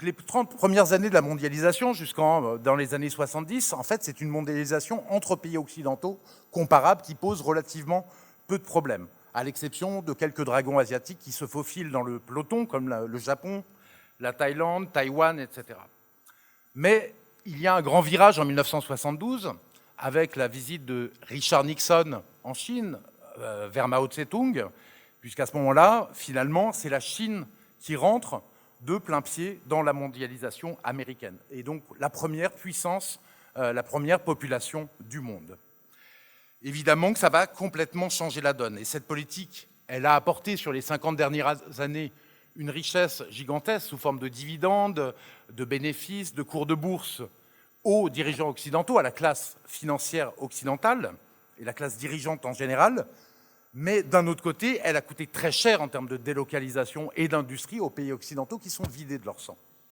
Les 30 premières années de la mondialisation, dans les années 70, en fait, c'est une mondialisation entre pays occidentaux comparables qui pose relativement peu de problèmes, à l'exception de quelques dragons asiatiques qui se faufilent dans le peloton, comme le Japon, la Thaïlande, Taïwan, etc. Mais il y a un grand virage en 1972, avec la visite de Richard Nixon en Chine, vers Mao Tse-tung, puisqu'à ce moment-là, finalement, c'est la Chine qui rentre de plein pied dans la mondialisation américaine, et donc la première puissance, la première population du monde. Évidemment que ça va complètement changer la donne, et cette politique, elle a apporté sur les 50 dernières années une richesse gigantesque sous forme de dividendes, de bénéfices, de cours de bourse aux dirigeants occidentaux, à la classe financière occidentale et la classe dirigeante en général. Mais d'un autre côté, elle a coûté très cher en termes de délocalisation et d'industrie aux pays occidentaux qui sont vidés de leur sang.